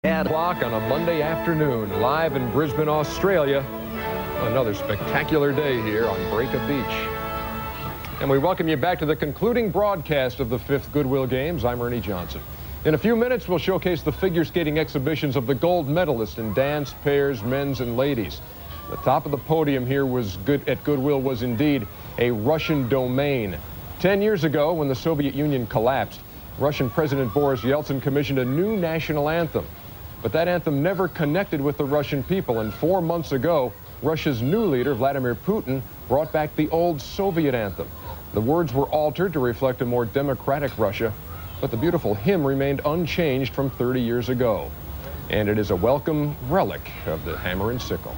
At o'clock on a Monday afternoon, live in Brisbane, Australia. Another spectacular day here on Breaka Beach. And we welcome you back to the concluding broadcast of the 5th Goodwill Games. I'm Ernie Johnson. In a few minutes, we'll showcase the figure skating exhibitions of the gold medalists in dance, pairs, men's, and ladies. The top of the podium here at Goodwill was indeed a Russian domain. 10 years ago, when the Soviet Union collapsed, Russian President Boris Yeltsin commissioned a new national anthem. But that anthem never connected with the Russian people, and 4 months ago, Russia's new leader, Vladimir Putin, brought back the old Soviet anthem. The words were altered to reflect a more democratic Russia, but the beautiful hymn remained unchanged from 30 years ago. And it is a welcome relic of the hammer and sickle.